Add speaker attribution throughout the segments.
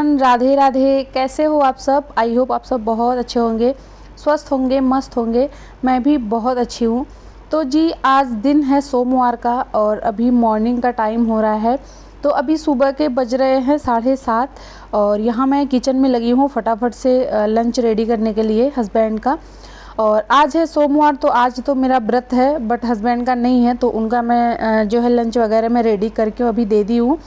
Speaker 1: Everyone, Radhe Radhe. कैसे हो आप सब? आई होप आप सब बहुत अच्छे होंगे, स्वस्थ होंगे, मस्त होंगे। मैं भी बहुत अच्छी हूँ। तो जी आज दिन है सोमवार का और अभी मॉर्निंग का टाइम हो रहा है। तो अभी सुबह के बज रहे हैं 7:30 और यहाँ मैं किचन में लगी हूँ फटाफट से लंच रेडी करने के लिए हस्बैंड का। और आज है सोमवार तो आज तो मेरा व्रत है, बट हस्बैंड का नहीं है, तो उनका मैं जो है लंच वगैरह मैं रेडी करके अभी दे दी हूँ।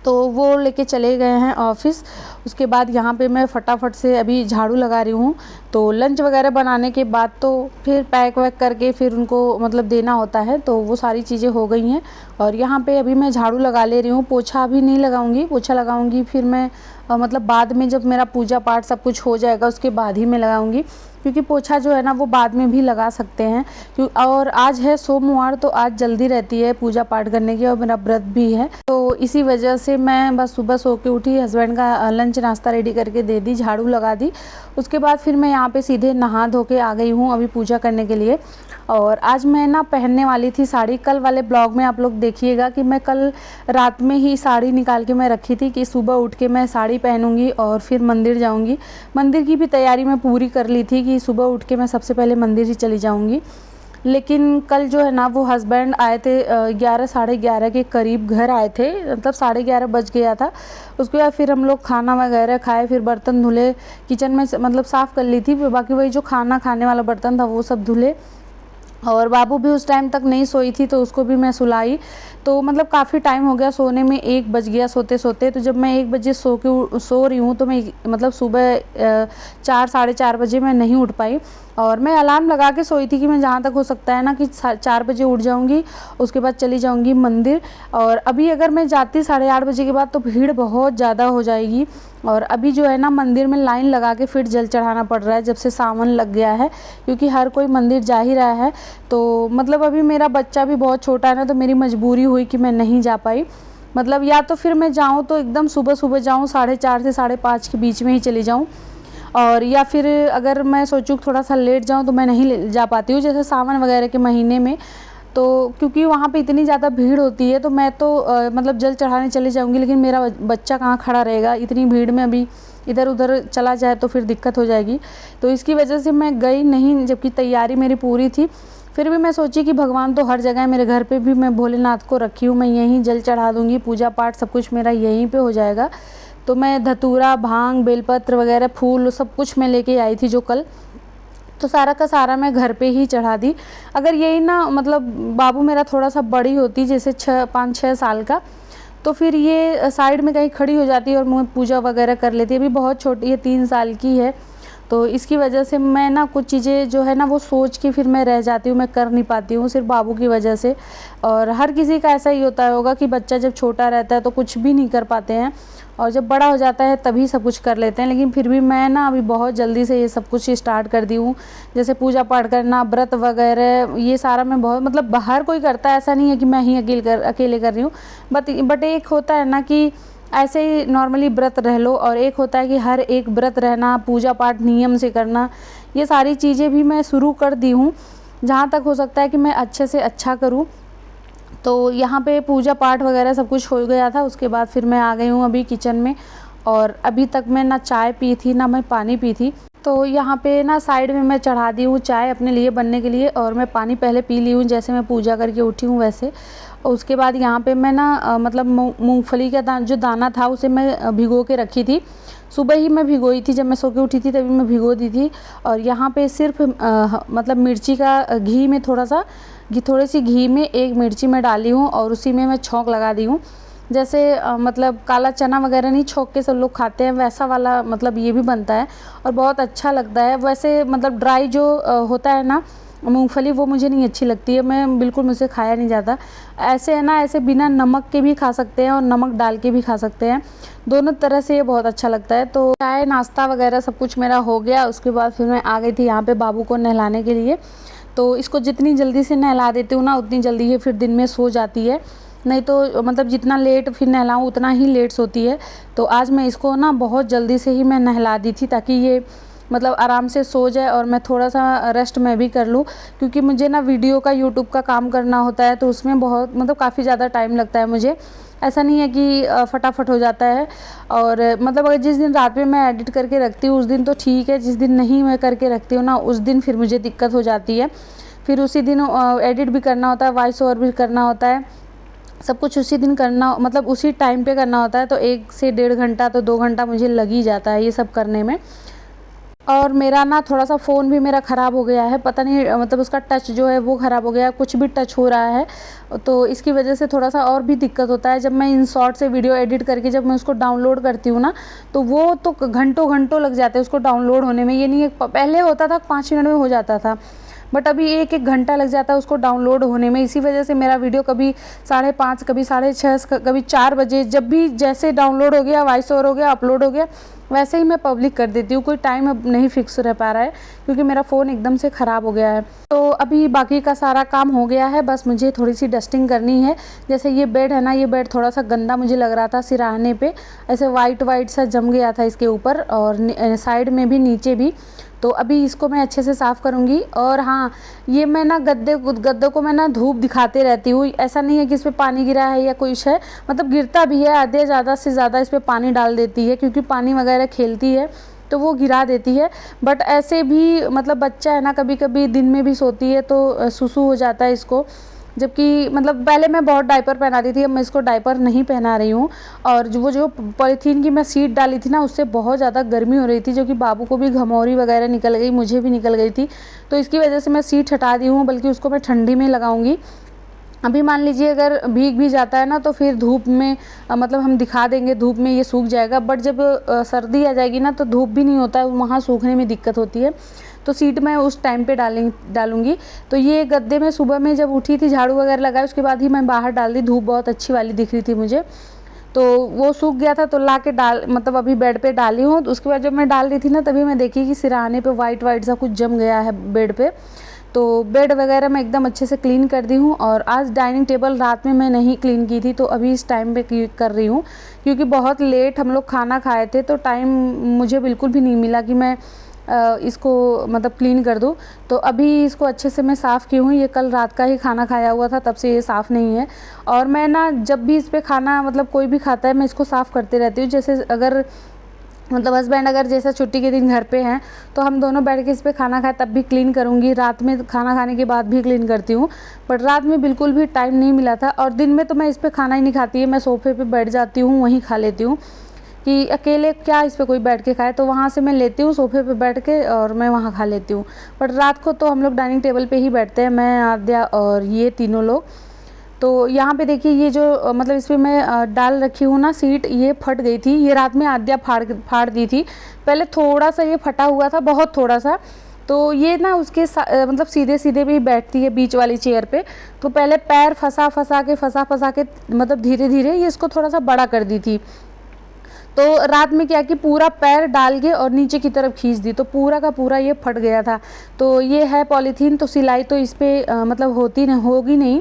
Speaker 1: तो वो लेके चले गए हैं ऑफ़िस। उसके बाद यहाँ पे मैं फटाफट से अभी झाड़ू लगा रही हूँ। तो लंच वगैरह बनाने के बाद तो फिर पैक वैक करके फिर उनको मतलब देना होता है, तो वो सारी चीज़ें हो गई हैं। और यहाँ पे अभी मैं झाड़ू लगा ले रही हूँ, पोछा अभी नहीं लगाऊंगी। पोछा लगाऊंगी फिर मैं मतलब बाद में, जब मेरा पूजा पाठ सब कुछ हो जाएगा उसके बाद ही मैं लगाऊंगी, क्योंकि पोछा जो है ना वो बाद में भी लगा सकते हैं। और आज है सोमवार तो आज जल्दी रहती है पूजा पाठ करने की और मेरा व्रत भी है, तो इसी वजह से मैं बस सुबह सो के उठी, हस्बैंड का लंच नाश्ता रेडी करके दे दी, झाड़ू लगा दी। उसके बाद फिर मैं यहाँ पे सीधे नहा धो के आ गई हूँ अभी पूजा करने के लिए। और आज मैं ना पहनने वाली थी साड़ी। कल वाले ब्लॉग में आप लोग देखिएगा कि मैं कल रात में ही साड़ी निकाल के मैं रखी थी कि सुबह उठ के मैं साड़ी पहनूंगी और फिर मंदिर जाऊंगी। मंदिर की भी तैयारी मैं पूरी कर ली थी कि सुबह उठ के मैं सबसे पहले मंदिर ही चली जाऊंगी। लेकिन कल जो है ना वो हस्बैंड आए थे 11 साढ़े 11 के करीब घर आए थे, मतलब 11:30 बज गया था। उसके बाद फिर हम लोग खाना वगैरह खाए, फिर बर्तन धुले, किचन में मतलब साफ़ कर ली थी, बाकी वही जो खाना खाने वाला बर्तन था वो सब धुले। और बाबू भी उस टाइम तक नहीं सोई थी तो उसको भी मैं सुलाई। तो मतलब काफ़ी टाइम हो गया सोने में, 1 बज गया सोते सोते। तो जब मैं 1 बजे सो रही हूँ तो मैं मतलब सुबह 4 साढ़े 4 बजे मैं नहीं उठ पाई। और मैं अलार्म लगा के सोई थी कि मैं जहाँ तक हो सकता है ना कि 4 बजे उठ जाऊँगी, उसके बाद चली जाऊँगी मंदिर। और अभी अगर मैं जाती 8:30 बजे के बाद तो भीड़ बहुत ज़्यादा हो जाएगी। और अभी जो है ना मंदिर में लाइन लगा के फिर जल चढ़ाना पड़ रहा है जब से सावन लग गया है, क्योंकि हर कोई मंदिर जा ही रहा है। तो मतलब अभी मेरा बच्चा भी बहुत छोटा है ना, तो मेरी मजबूरी हुई कि मैं नहीं जा पाई। मतलब या तो फिर मैं जाऊँ तो एकदम सुबह सुबह जाऊँ, 4:30 से 5:30 के बीच में ही चली जाऊँ। और या फिर अगर मैं सोचूँ थोड़ा सा लेट जाऊँ तो मैं नहीं जा पाती हूँ, जैसे सावन वगैरह के महीने में। तो क्योंकि वहाँ पे इतनी ज़्यादा भीड़ होती है तो मैं तो मतलब जल चढ़ाने चली जाऊँगी, लेकिन मेरा बच्चा कहाँ खड़ा रहेगा इतनी भीड़ में, अभी इधर उधर चला जाए तो फिर दिक्कत हो जाएगी। तो इसकी वजह से मैं गई नहीं, जबकि तैयारी मेरी पूरी थी। फिर भी मैं सोची कि भगवान तो हर जगह है, मेरे घर पे भी मैं भोलेनाथ को रखी हूँ, मैं यहीं जल चढ़ा दूँगी, पूजा पाठ सब कुछ मेरा यहीं पे हो जाएगा। तो मैं धतूरा, भांग, बेलपत्र वगैरह, फूल सब कुछ मैं लेके आई थी जो कल, तो सारा का सारा मैं घर पे ही चढ़ा दी। अगर यही ना मतलब बाबू मेरा थोड़ा सा बड़ी होती, जैसे 5-6 साल का, तो फिर ये साइड में कहीं खड़ी हो जाती और मैं पूजा वगैरह कर लेती। अभी बहुत छोटी है, 3 साल की है, तो इसकी वजह से मैं ना कुछ चीज़ें जो है ना वो सोच के फिर मैं रह जाती हूँ, मैं कर नहीं पाती हूँ सिर्फ बाबू की वजह से। और हर किसी का ऐसा ही होता होगा कि बच्चा जब छोटा रहता है तो कुछ भी नहीं कर पाते हैं, और जब बड़ा हो जाता है तभी सब कुछ कर लेते हैं। लेकिन फिर भी मैं ना अभी बहुत जल्दी से ये सब कुछ स्टार्ट कर दी हूँ, जैसे पूजा पाठ करना, व्रत वगैरह, ये सारा मैं बहुत मतलब बाहर कोई करता है, ऐसा नहीं है कि मैं ही अकेले कर रही हूँ। बट एक होता है ना कि ऐसे ही नॉर्मली व्रत रह लो, और एक होता है कि हर एक व्रत रहना, पूजा पाठ नियम से करना, ये सारी चीज़ें भी मैं शुरू कर दी हूँ, जहाँ तक हो सकता है कि मैं अच्छे से अच्छा करूँ। तो यहाँ पे पूजा पाठ वगैरह सब कुछ हो गया था। उसके बाद फिर मैं आ गई हूँ अभी किचन में, और अभी तक मैं ना चाय पी थी ना मैं पानी पी थी। तो यहाँ पे ना साइड में मैं चढ़ा दी हूँ चाय अपने लिए बनने के लिए, और मैं पानी पहले पी ली हूँ, जैसे मैं पूजा करके उठी हूँ वैसे। और उसके बाद यहाँ पे मैं ना मतलब मूंगफली का जो दाना था उसे मैं भिगो के रखी थी। सुबह ही मैं भिगोई थी, जब मैं सो के उठी थी तभी मैं भिगो दी थी। और यहाँ पे सिर्फ मतलब मिर्ची का घी में थोड़ी सी घी में 1 मिर्ची मैं डाली हूँ, और उसी में मैं छौंक लगा दी हूँ। जैसे मतलब काला चना वगैरह नहीं छौंक के सब लोग खाते हैं, वैसा वाला मतलब ये भी बनता है और बहुत अच्छा लगता है। वैसे मतलब ड्राई जो होता है ना मूंगफली, वो मुझे नहीं अच्छी लगती है, मैं बिल्कुल, मुझसे खाया नहीं जाता। ऐसे है ना, ऐसे बिना नमक के भी खा सकते हैं और नमक डाल के भी खा सकते हैं, दोनों तरह से ये बहुत अच्छा लगता है। तो चाय नाश्ता वगैरह सब कुछ मेरा हो गया। उसके बाद फिर मैं आ गई थी यहाँ पे बाबू को नहलाने के लिए। तो इसको जितनी जल्दी से नहला देती हूँ ना उतनी जल्दी ये फिर दिन में सो जाती है, नहीं तो मतलब जितना लेट फिर नहलाऊँ उतना ही लेट सोती है। तो आज मैं इसको ना बहुत जल्दी से ही मैं नहला दी थी, ताकि ये मतलब आराम से सो जाए और मैं थोड़ा सा रेस्ट मैं भी कर लूँ, क्योंकि मुझे ना वीडियो का यूट्यूब का काम करना होता है, तो उसमें बहुत मतलब काफ़ी ज़्यादा टाइम लगता है मुझे। ऐसा नहीं है कि फटाफट हो जाता है। और मतलब अगर जिस दिन रात में मैं एडिट करके रखती हूँ उस दिन तो ठीक है, जिस दिन नहीं मैं करके रखती हूँ ना उस दिन फिर मुझे दिक्कत हो जाती है। फिर उसी दिन एडिट भी करना होता है, वॉइस ओवर भी करना होता है, सब कुछ उसी दिन करना मतलब उसी टाइम पे करना होता है। तो 1 से 1.5 घंटा तो 2 घंटा मुझे लग ही जाता है ये सब करने में। और मेरा ना थोड़ा सा फ़ोन भी मेरा ख़राब हो गया है, पता नहीं मतलब उसका टच जो है वो ख़राब हो गया है, कुछ भी टच हो रहा है, तो इसकी वजह से थोड़ा सा और भी दिक्कत होता है। जब मैं इन शॉर्ट से वीडियो एडिट करके जब मैं उसको डाउनलोड करती हूँ ना, तो वो तो घंटों घंटों लग जाते हैं उसको डाउनलोड होने में। ये नहीं है पहले होता था 5 मिनट में हो जाता था, बट अभी 1-1 घंटा लग जाता है उसको डाउनलोड होने में। इसी वजह से मेरा वीडियो कभी 5:30, कभी 6:30, कभी 4 बजे, जब भी जैसे डाउनलोड हो गया, वॉइस ओवर हो गया, अपलोड हो गया, वैसे ही मैं पब्लिक कर देती हूँ। कोई टाइम अब नहीं फिक्स रह पा रहा है क्योंकि मेरा फ़ोन एकदम से ख़राब हो गया है। तो अभी बाकी का सारा काम हो गया है, बस मुझे थोड़ी सी डस्टिंग करनी है। जैसे ये बेड है ना, ये बेड थोड़ा सा गंदा मुझे लग रहा था, सिराहने पे ऐसे वाइट वाइट सा जम गया था इसके ऊपर, और साइड में भी, नीचे भी। तो अभी इसको मैं अच्छे से साफ़ करूँगी। और हाँ, ये मैं ना गद्दों को मैं ना धूप दिखाते रहती हूँ। ऐसा नहीं है कि इस पर पानी गिरा है या कुछ है, मतलब गिरता भी है, आधे ज़्यादा से ज़्यादा इस पर पानी डाल देती है क्योंकि पानी वगैरह खेलती है तो वो गिरा देती है। बट ऐसे भी मतलब बच्चा है ना, कभी कभी दिन में भी सोती है तो सुसु हो जाता है इसको। जबकि मतलब पहले मैं बहुत डायपर पहनाती थी, अब मैं इसको डायपर नहीं पहना रही हूँ। और जो पॉलीथीन की मैं शीट डाली थी ना, उससे बहुत ज़्यादा गर्मी हो रही थी, जो कि बाबू को भी घमौरी वगैरह निकल गई, मुझे भी निकल गई थी। तो इसकी वजह से मैं शीट हटा दी हूँ, बल्कि उसको मैं ठंडी में लगाऊंगी। अभी मान लीजिए अगर भीग भी जाता है ना तो फिर धूप में मतलब हम दिखा देंगे धूप में ये सूख जाएगा, बट जब सर्दी आ जाएगी ना तो धूप भी नहीं होता है, वहाँ सूखने में दिक्कत होती है। तो सीट मैं उस टाइम पे डालूंगी। तो ये गद्दे में सुबह में जब उठी थी, झाड़ू वगैरह लगाया, उसके बाद ही मैं बाहर डाल दी। धूप बहुत अच्छी वाली दिख रही थी मुझे, तो वो सूख गया था, तो ला के डाल मतलब अभी बेड पे डाली हूँ। तो उसके बाद जब मैं डाल रही थी ना, तभी मैं देखी कि सिरहाने पे वाइट वाइट सा कुछ जम गया है बेड पे। तो बेड वगैरह मैं एकदम अच्छे से क्लीन कर दी हूँ। और आज डाइनिंग टेबल रात में मैं नहीं क्लीन की थी, तो अभी इस टाइम पे कर रही हूँ, क्योंकि बहुत लेट हम लोग खाना खाए थे, तो टाइम मुझे बिल्कुल भी नहीं मिला कि मैं इसको मतलब क्लीन कर दूँ। तो अभी इसको अच्छे से मैं साफ़ की हूँ। ये कल रात का ही खाना खाया हुआ था, तब से ये साफ़ नहीं है। और मैं ना जब भी इस पर खाना मतलब कोई भी खाता है, मैं इसको साफ़ करते रहती हूँ। जैसे अगर मतलब हस्बैंड अगर जैसा छुट्टी के दिन घर पे हैं, तो हम दोनों बैठ के इस पर खाना खाए तब भी क्लीन करूँगी, रात में खाना खाने के बाद भी क्लीन करती हूँ। बट रात में बिल्कुल भी टाइम नहीं मिला था, और दिन में तो मैं इस पर खाना ही नहीं खाती है, मैं सोफ़े पे बैठ जाती हूँ, वहीं खा लेती हूँ कि अकेले क्या इस पर कोई बैठ के खाए। तो वहाँ से मैं लेती हूँ सोफ़े पे बैठ के और मैं वहाँ खा लेती हूँ। बट रात को तो हम लोग डाइनिंग टेबल पे ही बैठते हैं, मैं, आद्या और ये तीनों लोग। तो यहाँ पे देखिए ये जो मतलब इस पर मैं डाल रखी हूँ ना सीट, ये फट गई थी। ये रात में आद्या फाड़ दी थी। पहले थोड़ा सा ये फटा हुआ था, बहुत थोड़ा सा। तो ये ना उसके मतलब सीधे सीधे भी बैठती है बीच वाली चेयर पे। तो पहले पैर फंसा फंसा के मतलब धीरे धीरे ये इसको थोड़ा सा बड़ा कर दी थी। तो रात में क्या कि पूरा पैर डाल के और नीचे की तरफ खींच दी, तो पूरा का पूरा ये फट गया था। तो ये है पॉलीथीन, तो सिलाई तो इस पर मतलब होगी नहीं।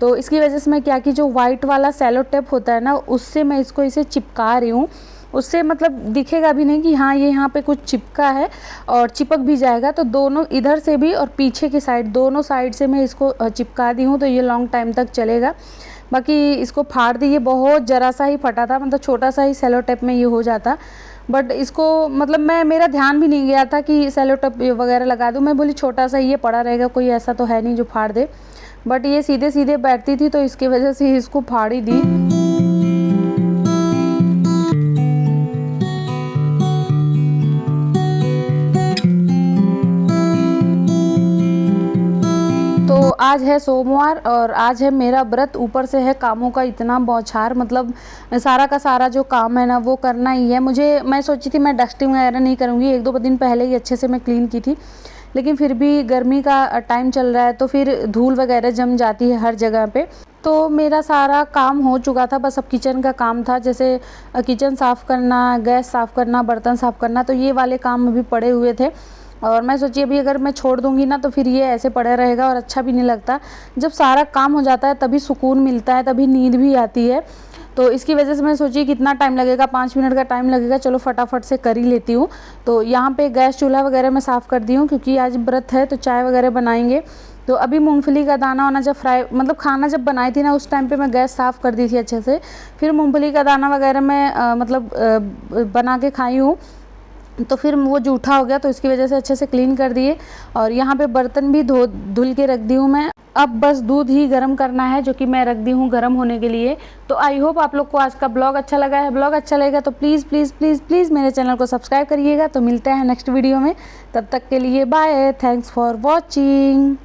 Speaker 1: तो इसकी वजह से मैं क्या कि जो वाइट वाला सेलो टेप होता है ना, उससे मैं इसको इसे चिपका रही हूँ। उससे मतलब दिखेगा भी नहीं कि हाँ ये यहाँ पे कुछ चिपका है, और चिपक भी जाएगा। तो दोनों इधर से भी और पीछे की साइड, दोनों साइड से मैं इसको चिपका दी हूँ, तो ये लॉन्ग टाइम तक चलेगा। बाकी इसको फाड़ दी, ये बहुत ज़रा सा ही फटा था, मतलब छोटा सा ही सेलो टेप में ये हो जाता। बट इसको मतलब मेरा ध्यान भी नहीं गया था कि सेलो टेप वगैरह लगा दूँ। मैं बोली छोटा सा ये पड़ा रहेगा, कोई ऐसा तो है नहीं जो फाड़ दे। बट ये सीधे सीधे बैठती थी, तो इसकी वजह से इसको फाड़ ही दी। तो आज है सोमवार और आज है मेरा व्रत, ऊपर से है कामों का इतना बौछार, मतलब सारा का सारा जो काम है ना वो करना ही है मुझे। मैं सोची थी मैं डस्टिंग वगैरह नहीं करूँगी, 1-2 दिन पहले ही अच्छे से मैं क्लीन की थी, लेकिन फिर भी गर्मी का टाइम चल रहा है, तो फिर धूल वगैरह जम जाती है हर जगह पे। तो मेरा सारा काम हो चुका था, बस अब किचन का काम था, जैसे किचन साफ़ करना, गैस साफ़ करना, बर्तन साफ़ करना, तो ये वाले काम अभी पड़े हुए थे। और मैं सोची अभी अगर मैं छोड़ दूंगी ना तो फिर ये ऐसे पड़ा रहेगा और अच्छा भी नहीं लगता। जब सारा काम हो जाता है तभी सुकून मिलता है, तभी नींद भी आती है। तो इसकी वजह से मैं सोची कितना टाइम लगेगा, 5 मिनट का टाइम लगेगा, चलो फटाफट से कर ही लेती हूँ। तो यहाँ पे गैस चूल्हा वगैरह मैं साफ़ कर दी हूँ क्योंकि आज व्रत है तो चाय वगैरह बनाएंगे। तो अभी मूंगफली का दाना वाना जब फ्राई मतलब खाना जब बनाई थी ना, उस टाइम पे मैं गैस साफ़ कर दी थी अच्छे से। फिर मूंगफली का दाना वगैरह मैं बना के खाई हूँ, तो फिर वो जूठा हो गया, तो इसकी वजह से अच्छे से क्लीन कर दिए। और यहाँ पे बर्तन भी धुल के रख दी हूँ मैं। अब बस दूध ही गर्म करना है जो कि मैं रख दी हूँ गर्म होने के लिए। तो आई होप आप लोग को आज का ब्लॉग अच्छा लगा है। ब्लॉग अच्छा लगेगा तो प्लीज़ प्लीज़ प्लीज़ प्लीज़ मेरे चैनल को सब्सक्राइब करिएगा। तो मिलते हैं नेक्स्ट वीडियो में, तब तक के लिए बाय, थैंक्स फॉर वॉचिंग।